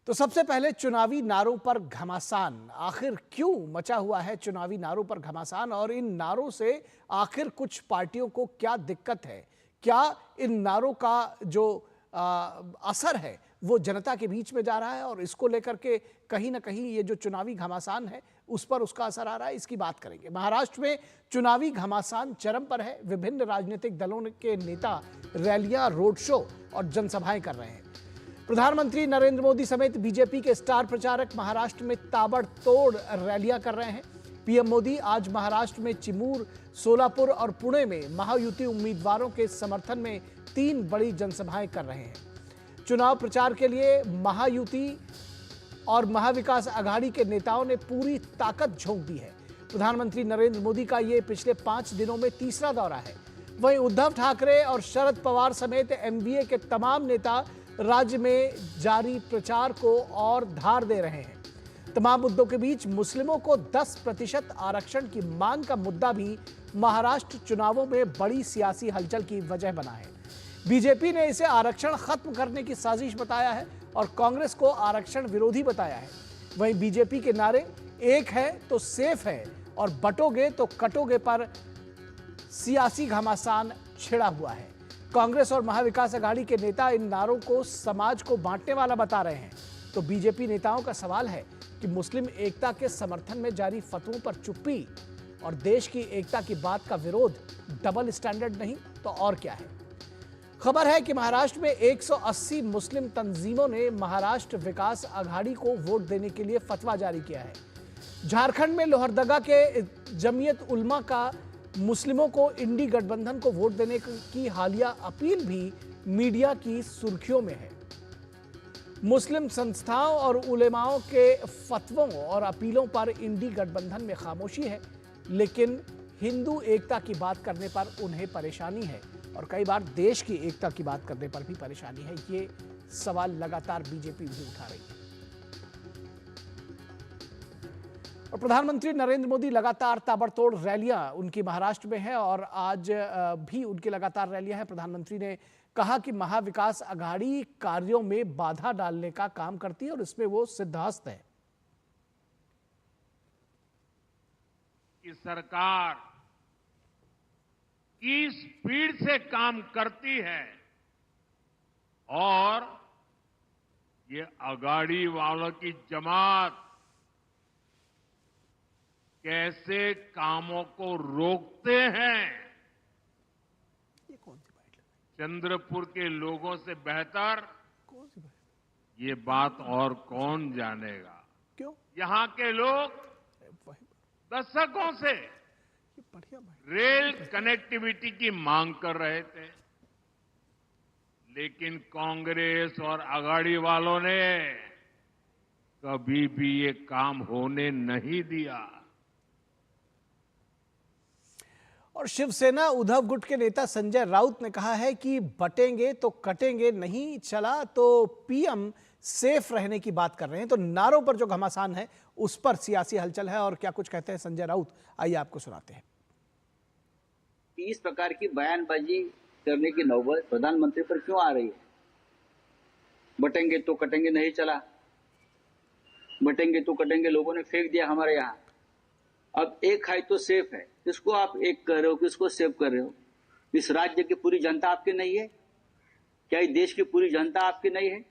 तो सबसे पहले चुनावी नारों पर घमासान। आखिर क्यों मचा हुआ है चुनावी नारों पर घमासान और इन नारों से आखिर कुछ पार्टियों को क्या दिक्कत है? क्या इन नारों का जो असर है वो जनता के बीच में जा रहा है और इसको लेकर के कहीं ना कहीं ये जो चुनावी घमासान है उस पर उसका असर आ रहा है? इसकी बात करेंगे। महाराष्ट्र में चुनावी घमासान चरम पर है। विभिन्न राजनीतिक दलों के नेता रैलियां, रोड शो और जनसभाएं कर रहे हैं। प्रधानमंत्री नरेंद्र मोदी समेत बीजेपी के स्टार प्रचारक महाराष्ट्र में ताबड़तोड़ रैलियां कर रहे हैं। पीएम मोदी आज महाराष्ट्र में चिमूर, सोलापुर और पुणे में महायुति उम्मीदवारों के समर्थन में 3 बड़ी जनसभाएं कर रहे हैं। चुनाव प्रचार के लिए महायुति और महाविकास आघाड़ी के नेताओं ने पूरी ताकत झोंक दी है। प्रधानमंत्री नरेंद्र मोदी का ये पिछले 5 दिनों में तीसरा दौरा है। वहीं उद्धव ठाकरे और शरद पवार समेत एनडीए के तमाम नेता राज्य में जारी प्रचार को और धार दे रहे हैं। तमाम मुद्दों के बीच मुस्लिमों को 10% आरक्षण की मांग का मुद्दा भी महाराष्ट्र चुनावों में बड़ी सियासी हलचल की वजह बना है। बीजेपी ने इसे आरक्षण खत्म करने की साजिश बताया है और कांग्रेस को आरक्षण विरोधी बताया है। वहीं बीजेपी के नारे एक है तो सेफ है और बटोगे तो कटोगे पर सियासी घमासान छिड़ा हुआ है। कांग्रेस और महाविकास आघाड़ी के नेता इन नारों को समाज को बांटने वाला बता रहे हैं। तो बीजेपी नेताओं का सवाल है कि मुस्लिम एकता के समर्थन में जारी फतवों पर चुप्पी और देश की एकता की बात का विरोध डबल स्टैंडर्ड नहीं तो और क्या है? खबर है कि महाराष्ट्र में 180 मुस्लिम तंजीमों ने महाराष्ट्र विकास आघाड़ी को वोट देने के लिए फतवा जारी किया है। झारखंड में लोहरदगा के जमीयत उलमा का मुस्लिमों को इंडी गठबंधन को वोट देने की हालिया अपील भी मीडिया की सुर्खियों में है। मुस्लिम संस्थाओं और उलेमाओं के फतवों और अपीलों पर इंडी गठबंधन में खामोशी है, लेकिन हिंदू एकता की बात करने पर उन्हें परेशानी है और कई बार देश की एकता की बात करने पर भी परेशानी है। ये सवाल लगातार बीजेपी भी उठा रही है और प्रधानमंत्री नरेंद्र मोदी लगातार ताबड़तोड़ रैलियां उनकी महाराष्ट्र में है और आज भी उनकी लगातार रैलियां हैं। प्रधानमंत्री ने कहा कि महाविकास आघाड़ी कार्यों में बाधा डालने का काम करती है और इसमें वो सिद्धहस्त है। कि सरकार किस स्पीड से काम करती है और ये आघाड़ी वालों की जमात कैसे कामों को रोकते हैं। ये कौन सी बात है? चंद्रपुर के लोगों से बेहतर कौन सी बात? ये बात और कौन जानेगा। क्यों? यहां के लोग दशकों से रेल कनेक्टिविटी की मांग कर रहे थे, लेकिन कांग्रेस और आघाड़ी वालों ने कभी भी ये काम होने नहीं दिया। और शिवसेना उद्धव गुट के नेता संजय राउत ने कहा है कि बटेंगे तो कटेंगे नहीं चला तो पीएम सेफ रहने की बात कर रहे हैं। तो नारों पर जो घमासान है उस पर सियासी हलचल है और क्या कुछ कहते हैं संजय राउत, आइए आपको सुनाते हैं। इस प्रकार की बयानबाजी करने की नौबत प्रधानमंत्री पर क्यों आ रही है? बटेंगे तो कटेंगे नहीं चला, बटेंगे तो कटेंगे लोगों ने फेंक दिया हमारे यहाँ। अब एक है तो सेफ है, किसको आप एक कर रहे हो, किसको सेव कर रहे हो? इस राज्य की पूरी जनता आपकी नहीं है क्या? इस देश की पूरी जनता आपकी नहीं है?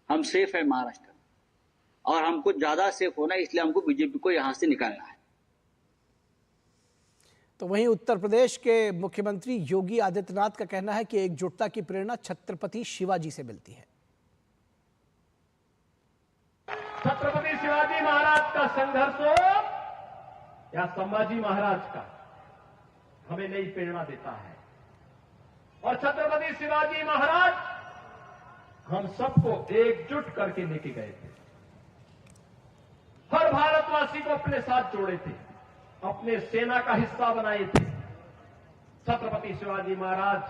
हम सेफ है महाराष्ट्र और हमको ज्यादा सेफ होना है, इसलिए हमको बीजेपी को यहां से निकालना है। तो वहीं उत्तर प्रदेश के मुख्यमंत्री योगी आदित्यनाथ का कहना है कि एकजुटता की प्रेरणा छत्रपति शिवाजी से मिलती है। छत्रपति शिवाजी महाराज का संघर्ष हो या संभाजी महाराज का, हमें नई प्रेरणा देता है। और छत्रपति शिवाजी महाराज हम सबको एकजुट करके लेके गए थे, हर भारतवासी को अपने साथ जोड़े थे, अपने सेना का हिस्सा बनाए थे। छत्रपति शिवाजी महाराज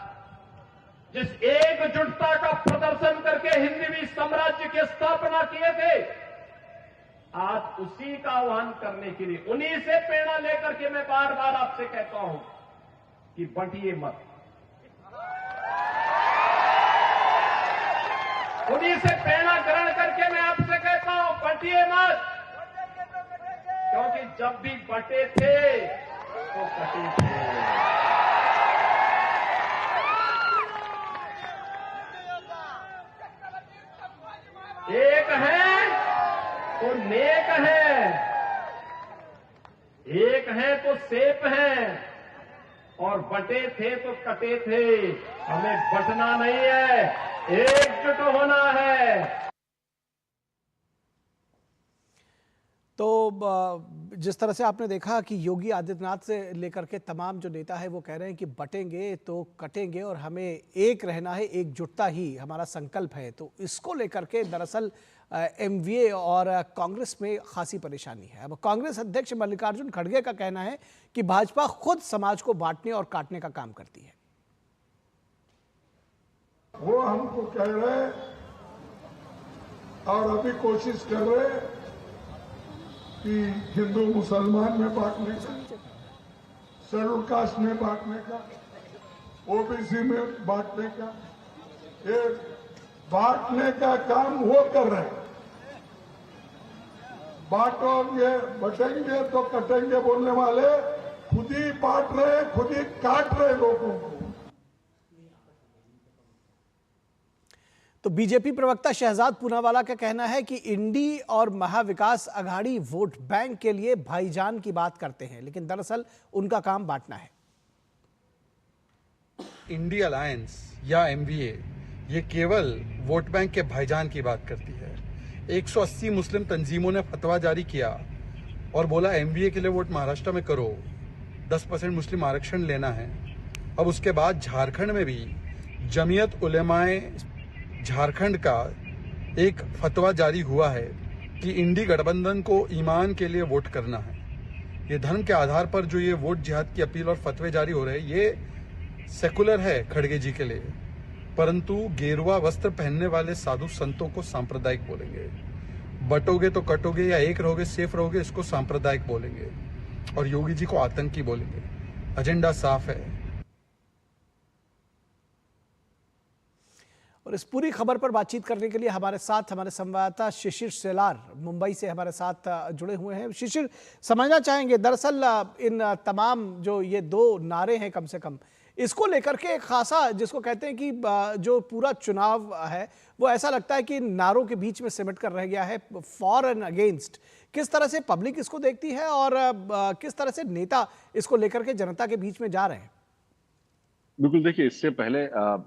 जिस एकजुटता का प्रदर्शन करके हिंदवी साम्राज्य की स्थापना किए थे, आज उसी का आह्वान करने के लिए, उन्हीं से प्रेरणा लेकर के मैं बार बार आपसे कहता हूं कि बंटिए मत। उन्हीं से प्रेरणा ग्रहण करके मैं आपसे कहता हूं, बटिए मत, क्योंकि जब भी बटे थे तो कटे थे। एक है तो नेक है, एक है तो सेफ है, और बटे थे तो कटे थे। हमें बटना नहीं है, एकजुट होना है। तो जिस तरह से आपने देखा कि योगी आदित्यनाथ से लेकर के तमाम जो नेता है वो कह रहे हैं कि बटेंगे तो कटेंगे और हमें एक रहना है, एकजुटता ही हमारा संकल्प है। तो इसको लेकर के दरअसल एमवीए और कांग्रेस में खासी परेशानी है। अब कांग्रेस अध्यक्ष मल्लिकार्जुन खड़गे का कहना है कि भाजपा खुद समाज को बांटने और काटने का काम करती है। वो हमको कह रहे और अभी कोशिश कर रहे कि हिंदू मुसलमान में बांटने का, शेड्यूल कास्ट में बांटने का, ओबीसी में बांटने का, ये बांटने का काम वो कर रहे हैं। बांटोगे बटेंगे तो कटेंगे बोलने वाले खुद ही बांट रहे, खुद ही काट रहे लोगों को। तो बीजेपी प्रवक्ता शहजाद पूनावाला का कहना है कि इंडी और महाविकास अघाड़ी वोट बैंक के लिए भाईजान की बात करते हैं, लेकिन दरअसल उनका काम बांटना है। इंडी अलायंस या एमवीए ये केवल वोट बैंक के भाईजान की बात करती है। 180 मुस्लिम तंजीमों ने फतवा जारी किया और बोला एमवीए के लिए वोट महाराष्ट्र में करो, 10% मुस्लिम आरक्षण लेना है। अब उसके बाद झारखंड में भी जमीयत उलेमाए झारखंड का एक फतवा जारी हुआ है कि इंडी गठबंधन को ईमान के लिए वोट करना है। ये धर्म के आधार पर जो ये वोट जिहाद की अपील और फतवे जारी हो रहे हैं, ये सेकुलर है खड़गे जी के लिए, परंतु गेरुआ वस्त्र पहनने वाले साधु संतों को सांप्रदायिक बोलेंगे। बटोगे तो कटोगे या एक रहोगे सेफ रहोगे, इसको सांप्रदायिक बोलेंगे, और योगी जी को आतंकी बोलेंगे। एजेंडा साफ है। और इस पूरी खबर पर बातचीत करने के लिए हमारे साथ हमारे संवाददाता शिशिर सेलार मुंबई से हमारे साथ जुड़े हुए हैं। शिशिर, समझना चाहेंगे दरअसल इन तमाम जो ये दो नारे हैं, कम से कम इसको लेकर के एक खासा, जिसको कहते हैं कि जो पूरा चुनाव है वो ऐसा लगता है कि नारों के बीच में सिमट कर रह गया है, फॉर एंड अगेंस्ट। किस तरह से पब्लिक इसको देखती है और किस तरह से नेता इसको लेकर के जनता के बीच में जा रहे हैं? बिल्कुल, देखिए इससे पहले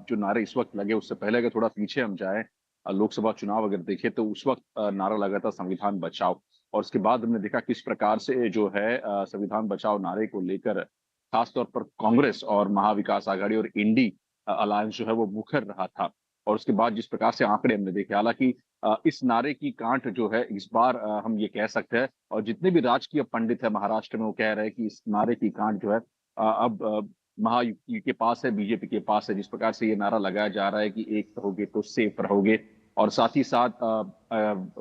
जो नारे इस वक्त लगे, उससे पहले अगर थोड़ा पीछे हम जाएं, लोकसभा चुनाव अगर देखें तो उस वक्त नारा लगा था संविधान बचाओ, और उसके बाद हमने देखा किस प्रकार से जो है संविधान बचाओ नारे को लेकर खासतौर पर कांग्रेस और महाविकास आघाड़ी और इंडी अलायंस जो है वो मुखर रहा था। और उसके बाद जिस प्रकार से आंकड़े हमने देखे, हालांकि इस नारे की कांट जो है इस बार हम ये कह सकते हैं, और जितने भी राजकीय पंडित है महाराष्ट्र में वो कह रहे हैं कि इस नारे की कांट जो है अब महायुति के पास है, बीजेपी के पास है। जिस प्रकार से ये नारा लगाया जा रहा है कि एक रहोगे तो सेफ रहोगे, और साथ ही साथ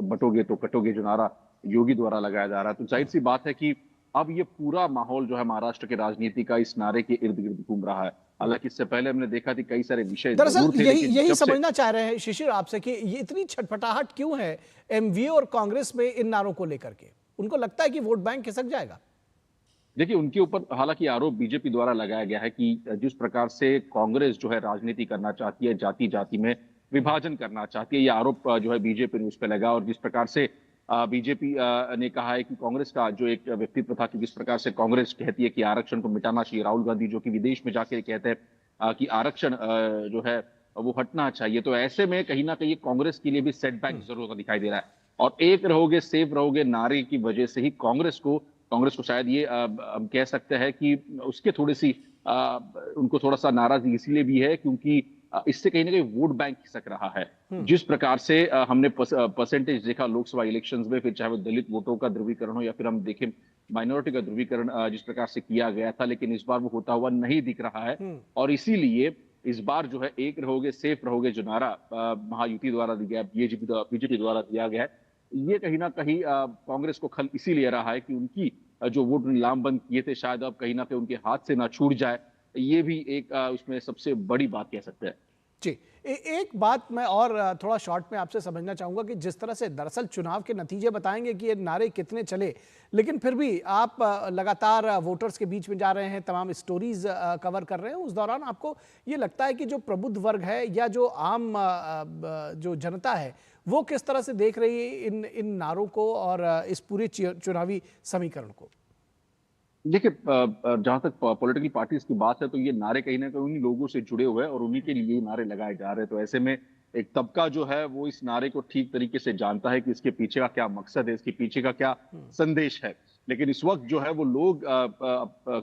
बटोगे तो कटोगे जो नारा योगी द्वारा लगाया जा रहा है, तो जाहिर सी बात है कि अब ये पूरा माहौल जो है महाराष्ट्र के राजनीति का इस नारे के इर्द गिर्द घूम रहा है। हालांकि इससे पहले हमने देखा थी कई सारे विषय दरअसल यही समझना चाह रहे हैं शिशिर आपसे कि ये इतनी छटपटाहट क्यों है एमवीए और कांग्रेस में इन नारों को लेकर के? उनको लगता है कि वोट बैंक खिसक जाएगा? देखिए, उनके ऊपर हालांकि आरोप बीजेपी द्वारा लगाया गया है कि जिस प्रकार से कांग्रेस जो है राजनीति करना चाहती है, जाति जाति में विभाजन करना चाहती है, यह आरोप जो है बीजेपी ने उस पर लगा। और जिस प्रकार से बीजेपी ने कहा है कि कांग्रेस का जो एक व्यक्तित्व था कि जिस प्रकार से कांग्रेस कहती है कि आरक्षण को मिटाना चाहिए, राहुल गांधी जो कि विदेश में जाकर कहते हैं कि आरक्षण जो है वो हटना चाहिए, तो ऐसे में कहीं ना कहीं कांग्रेस के लिए भी सेटबैक जरूर दिखाई दे रहा है। और एक रहोगे सेफ रहोगे नारे की वजह से ही कांग्रेस को शायद ये हम कह सकते हैं कि उसके थोड़ी सी उनको थोड़ा सा नाराजगी इसलिए भी है क्योंकि इससे कहीं ना कहीं वोट बैंक खिसक रहा है। जिस प्रकार से हमने परसेंटेज देखा लोकसभा इलेक्शंस में, फिर चाहे वो दलित वोटों का ध्रुवीकरण हो या फिर हम देखें माइनॉरिटी का ध्रुवीकरण जिस प्रकार से किया गया था, लेकिन इस बार वो होता हुआ नहीं दिख रहा है। और इसीलिए इस बार जो है एक रहोगे सेफ रहोगे जो नारा महायुति द्वारा दिया गया, बीजेपी द्वारा दिया गया है, ये कहीं ना कहीं कांग्रेस को खल इसीलिए रहा है कि उनकी जो वोट लामबंद किए थे शायद अब कहीं ना कहीं उनके हाथ से ना छूट जाए। ये भी एक उसमें सबसे बड़ी बात कह सकते हैं। जी, एक बात मैं और थोड़ा शॉर्ट में आपसे समझना चाहूंगा कि जिस तरह से दरअसल चुनाव के नतीजे बताएंगे कि ये नारे कितने चले, लेकिन फिर भी आप लगातार वोटर्स के बीच में जा रहे हैं, तमाम स्टोरीज कवर कर रहे हैं, उस दौरान आपको ये लगता है कि जो प्रबुद्ध वर्ग है या जो आम जो जनता है वो किस तरह से देख रही है इन नारों को और इस पूरे चुनावी समीकरण को? देखिए, जहां तक पॉलिटिकल पार्टीज की बात है तो ये नारे कहीं ना कहीं उन्हीं लोगों से जुड़े हुए हैं और उन्हीं के लिए ये नारे लगाए जा रहे हैं। तो ऐसे में एक तबका जो है वो इस नारे को ठीक तरीके से जानता है कि इसके पीछे का क्या मकसद है, इसके पीछे का क्या संदेश है। लेकिन इस वक्त जो है वो लोग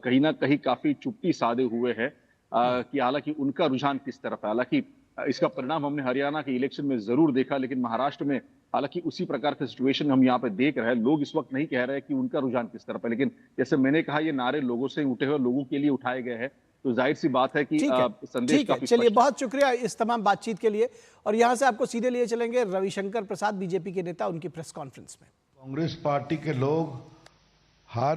कहीं ना कहीं काफी चुप्पी साधे हुए हैं कि हालांकि उनका रुझान किस तरफ है। हालांकि इसका परिणाम हमने हरियाणा के इलेक्शन में जरूर देखा, लेकिन महाराष्ट्र में हालांकि उसी प्रकार का सिचुएशन हम यहाँ पे देख रहे हैं। लोग इस वक्त नहीं कह रहे हैं कि उनका रुझान किस तरफ है, लेकिन जैसे मैंने कहा ये नारे लोगों से उठे हुए लोगों के लिए उठाए गए हैं, तो जाहिर सी बात है कि संदेश काफी स्पष्ट है। चलिए, बहुत शुक्रिया इस तमाम बातचीत के लिए। और यहाँ से आपको सीधे लिए चलेंगे रविशंकर प्रसाद, बीजेपी के नेता, उनकी प्रेस कॉन्फ्रेंस में। कांग्रेस पार्टी के लोग हार